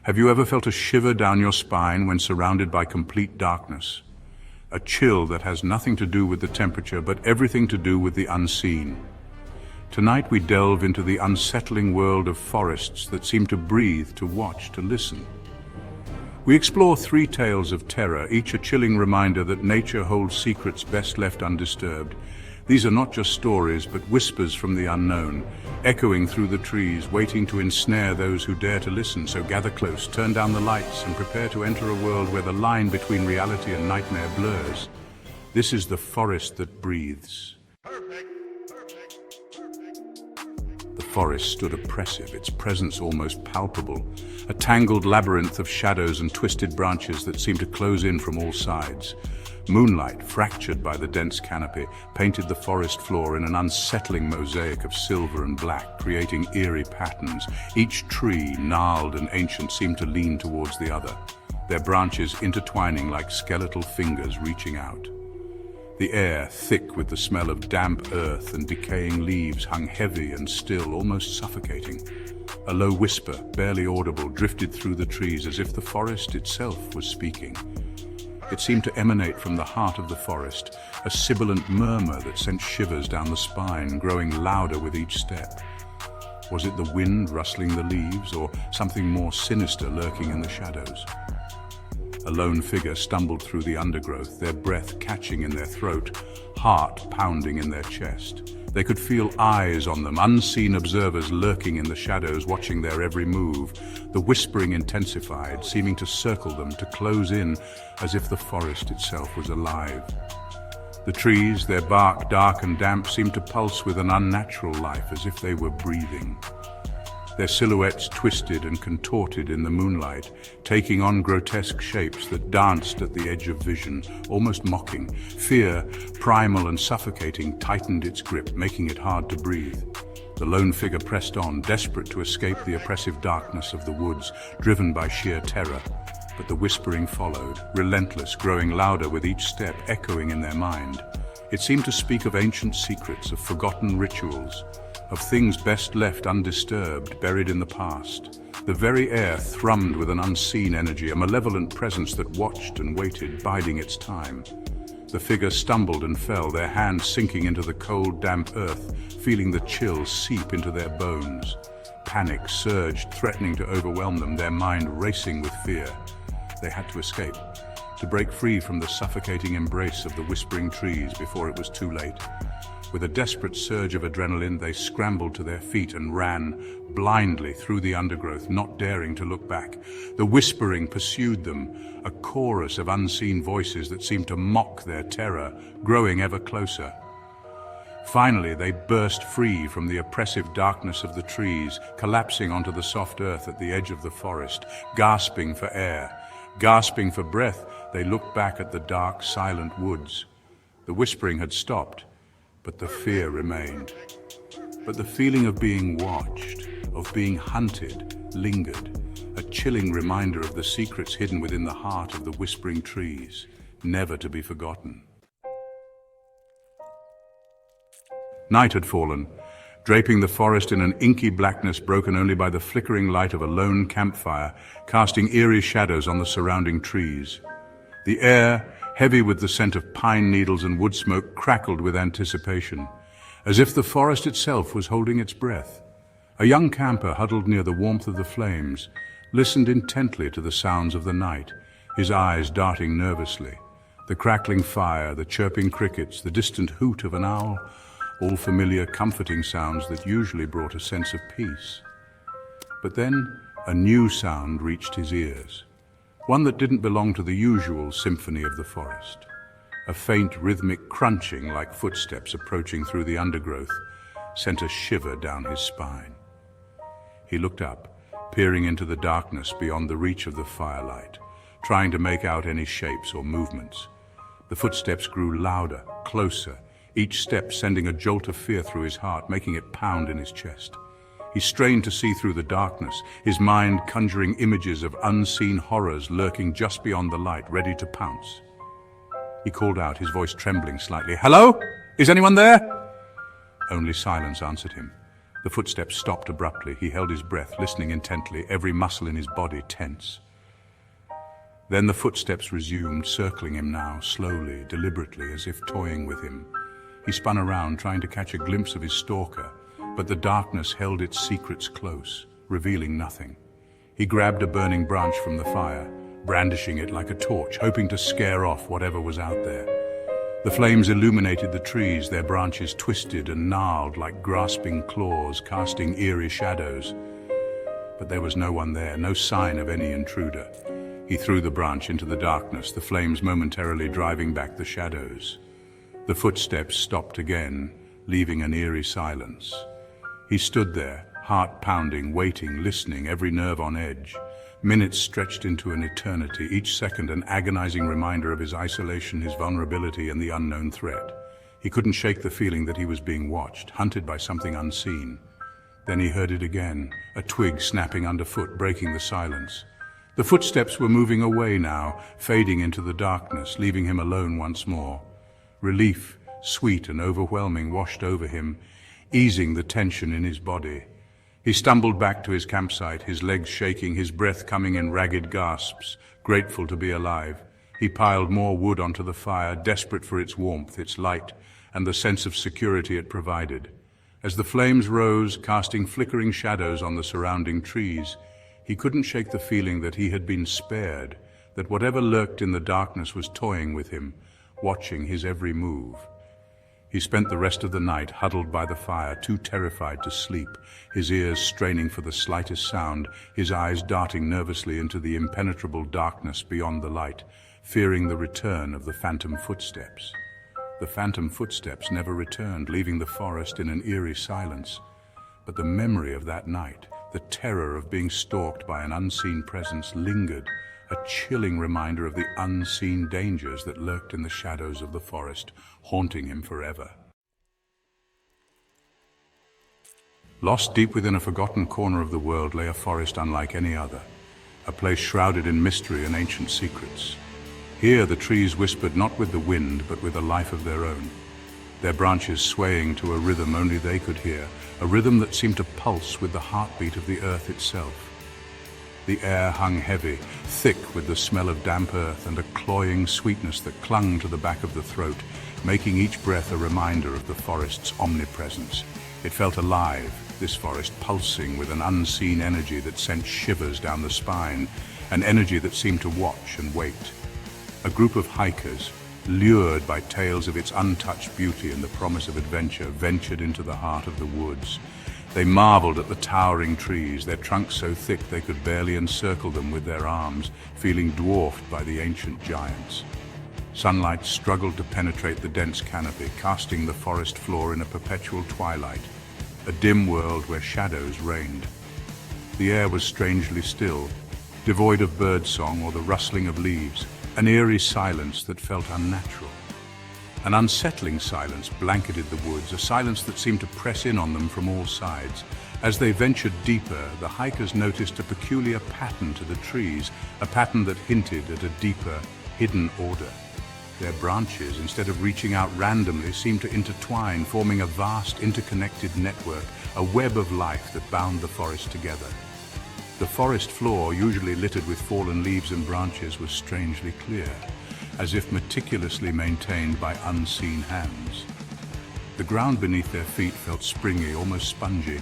Have you ever felt a shiver down your spine when surrounded by complete darkness? A chill that has nothing to do with the temperature, but everything to do with the unseen. Tonight we delve into the unsettling world of forests that seem to breathe, to watch, to listen. We explore three tales of terror, each a chilling reminder that nature holds secrets best left undisturbed. These are not just stories, but whispers from the unknown, echoing through the trees, waiting to ensnare those who dare to listen. So gather close, turn down the lights, and prepare to enter a world where the line between reality and nightmare blurs. This is the forest that breathes. The forest stood oppressive, its presence almost palpable, a tangled labyrinth of shadows and twisted branches that seemed to close in from all sides. Moonlight, fractured by the dense canopy, painted the forest floor in an unsettling mosaic of silver and black, creating eerie patterns. Each tree, gnarled and ancient, seemed to lean towards the other, their branches intertwining like skeletal fingers reaching out. The air, thick with the smell of damp earth and decaying leaves, hung heavy and still, almost suffocating. A low whisper, barely audible, drifted through the trees as if the forest itself was speaking. It seemed to emanate from the heart of the forest, a sibilant murmur that sent shivers down the spine, growing louder with each step. Was it the wind rustling the leaves, or something more sinister lurking in the shadows? A lone figure stumbled through the undergrowth, their breath catching in their throat, heart pounding in their chest. They could feel eyes on them, unseen observers lurking in the shadows, watching their every move. The whispering intensified, seeming to circle them, to close in, as if the forest itself was alive. The trees, their bark dark and damp, seemed to pulse with an unnatural life, as if they were breathing. Their silhouettes twisted and contorted in the moonlight, taking on grotesque shapes that danced at the edge of vision, almost mocking. Fear, primal and suffocating, tightened its grip, making it hard to breathe. The lone figure pressed on, desperate to escape the oppressive darkness of the woods, driven by sheer terror. But the whispering followed, relentless, growing louder with each step, echoing in their mind. It seemed to speak of ancient secrets, of forgotten rituals, of things best left undisturbed, buried in the past. The very air thrummed with an unseen energy, a malevolent presence that watched and waited, biding its time. The figure stumbled and fell, their hands sinking into the cold, damp earth, feeling the chill seep into their bones. Panic surged, threatening to overwhelm them, their mind racing with fear. They had to escape, to break free from the suffocating embrace of the whispering trees before it was too late. With a desperate surge of adrenaline, they scrambled to their feet and ran blindly through the undergrowth, not daring to look back. The whispering pursued them, a chorus of unseen voices that seemed to mock their terror, growing ever closer. Finally, they burst free from the oppressive darkness of the trees, collapsing onto the soft earth at the edge of the forest, gasping for air. Gasping for breath, they looked back at the dark, silent woods. The whispering had stopped, but the fear remained. But the feeling of being watched, of being hunted, lingered, a chilling reminder of the secrets hidden within the heart of the whispering trees, never to be forgotten. Night had fallen, draping the forest in an inky blackness broken only by the flickering light of a lone campfire, casting eerie shadows on the surrounding trees. The air, heavy with the scent of pine needles and wood smoke, crackled with anticipation, as if the forest itself was holding its breath. A young camper huddled near the warmth of the flames, listened intently to the sounds of the night, his eyes darting nervously. The crackling fire, the chirping crickets, the distant hoot of an owl, all familiar, comforting sounds that usually brought a sense of peace. But then a new sound reached his ears, one that didn't belong to the usual symphony of the forest. A faint, rhythmic crunching, like footsteps approaching through the undergrowth, sent a shiver down his spine. He looked up, peering into the darkness beyond the reach of the firelight, trying to make out any shapes or movements. The footsteps grew louder, closer, each step sending a jolt of fear through his heart, making it pound in his chest. He strained to see through the darkness, his mind conjuring images of unseen horrors lurking just beyond the light, ready to pounce. He called out, his voice trembling slightly. "Hello? Is anyone there?" Only silence answered him. The footsteps stopped abruptly. He held his breath, listening intently, every muscle in his body tense. Then the footsteps resumed, circling him now, slowly, deliberately, as if toying with him. He spun around, trying to catch a glimpse of his stalker, but the darkness held its secrets close, revealing nothing. He grabbed a burning branch from the fire, brandishing it like a torch, hoping to scare off whatever was out there. The flames illuminated the trees, their branches twisted and gnarled like grasping claws, casting eerie shadows. But there was no one there, no sign of any intruder. He threw the branch into the darkness, the flames momentarily driving back the shadows. The footsteps stopped again, leaving an eerie silence. He stood there, heart pounding, waiting, listening, every nerve on edge. Minutes stretched into an eternity, each second an agonizing reminder of his isolation, his vulnerability, and the unknown threat. He couldn't shake the feeling that he was being watched, hunted by something unseen. Then he heard it again, a twig snapping underfoot, breaking the silence. The footsteps were moving away now, fading into the darkness, leaving him alone once more. Relief, sweet and overwhelming, washed over him, easing the tension in his body. He stumbled back to his campsite, his legs shaking, his breath coming in ragged gasps, grateful to be alive. He piled more wood onto the fire, desperate for its warmth, its light, and the sense of security it provided. As the flames rose, casting flickering shadows on the surrounding trees, he couldn't shake the feeling that he had been spared, that whatever lurked in the darkness was toying with him, watching his every move. He spent the rest of the night huddled by the fire, too terrified to sleep, his ears straining for the slightest sound, his eyes darting nervously into the impenetrable darkness beyond the light, fearing the return of the phantom footsteps. The phantom footsteps never returned, leaving the forest in an eerie silence. But the memory of that night, the terror of being stalked by an unseen presence, lingered, a chilling reminder of the unseen dangers that lurked in the shadows of the forest, haunting him forever. Lost deep within a forgotten corner of the world lay a forest unlike any other, a place shrouded in mystery and ancient secrets. Here the trees whispered not with the wind, but with a life of their own, their branches swaying to a rhythm only they could hear, a rhythm that seemed to pulse with the heartbeat of the earth itself. The air hung heavy, thick with the smell of damp earth and a cloying sweetness that clung to the back of the throat, making each breath a reminder of the forest's omnipresence. It felt alive, this forest, pulsing with an unseen energy that sent shivers down the spine, an energy that seemed to watch and wait. A group of hikers, lured by tales of its untouched beauty and the promise of adventure, ventured into the heart of the woods. They marveled at the towering trees, their trunks so thick they could barely encircle them with their arms, feeling dwarfed by the ancient giants. Sunlight struggled to penetrate the dense canopy, casting the forest floor in a perpetual twilight, a dim world where shadows reigned. The air was strangely still, devoid of birdsong or the rustling of leaves, an eerie silence that felt unnatural. An unsettling silence blanketed the woods, a silence that seemed to press in on them from all sides. As they ventured deeper, the hikers noticed a peculiar pattern to the trees, a pattern that hinted at a deeper, hidden order. Their branches, instead of reaching out randomly, seemed to intertwine, forming a vast, interconnected network, a web of life that bound the forest together. The forest floor, usually littered with fallen leaves and branches, was strangely clear, as if meticulously maintained by unseen hands. The ground beneath their feet felt springy, almost spongy,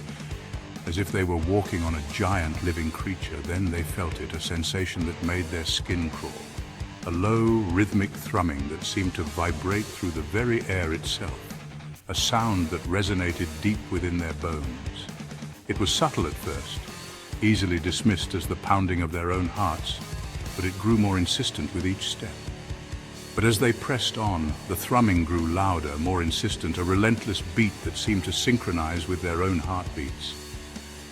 as if they were walking on a giant living creature. Then they felt it, a sensation that made their skin crawl, a low, rhythmic thrumming that seemed to vibrate through the very air itself, a sound that resonated deep within their bones. It was subtle at first, easily dismissed as the pounding of their own hearts, but it grew more insistent with each step. But as they pressed on, the thrumming grew louder, more insistent, a relentless beat that seemed to synchronize with their own heartbeats.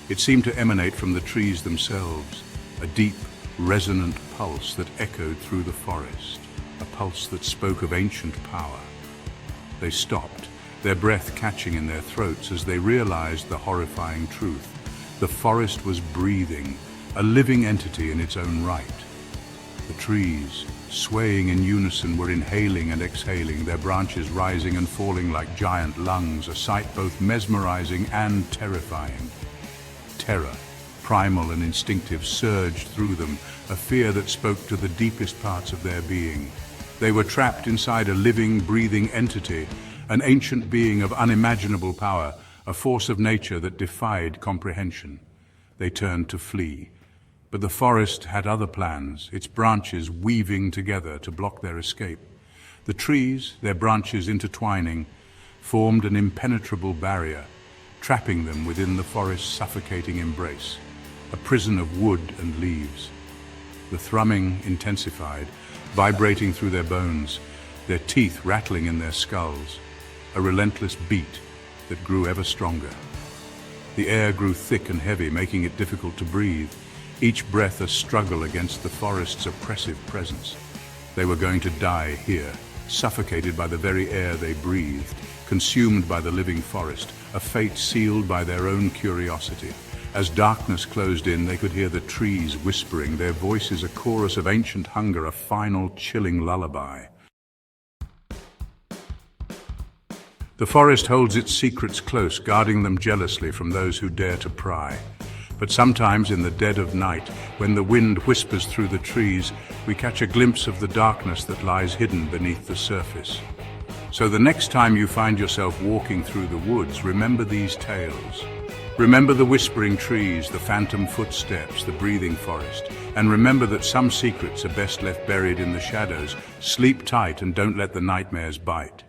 It seemed to emanate from the trees themselves, a deep, resonant pulse that echoed through the forest, a pulse that spoke of ancient power. They stopped, their breath catching in their throats as they realized the horrifying truth. The forest was breathing, a living entity in its own right. The trees, swaying in unison, were inhaling and exhaling, their branches rising and falling like giant lungs, a sight both mesmerizing and terrifying. Terror, primal and instinctive, surged through them, a fear that spoke to the deepest parts of their being. They were trapped inside a living, breathing entity, an ancient being of unimaginable power, a force of nature that defied comprehension. They turned to flee. But the forest had other plans, its branches weaving together to block their escape. The trees, their branches intertwining, formed an impenetrable barrier, trapping them within the forest's suffocating embrace, a prison of wood and leaves. The thrumming intensified, vibrating through their bones, their teeth rattling in their skulls, a relentless beat that grew ever stronger. The air grew thick and heavy, making it difficult to breathe, each breath a struggle against the forest's oppressive presence. They were going to die here, suffocated by the very air they breathed, consumed by the living forest, a fate sealed by their own curiosity. As darkness closed in, they could hear the trees whispering, their voices a chorus of ancient hunger, a final chilling lullaby. The forest holds its secrets close, guarding them jealously from those who dare to pry. But sometimes in the dead of night, when the wind whispers through the trees, we catch a glimpse of the darkness that lies hidden beneath the surface. So the next time you find yourself walking through the woods, remember these tales. Remember the whispering trees, the phantom footsteps, the breathing forest. And remember that some secrets are best left buried in the shadows. Sleep tight and don't let the nightmares bite.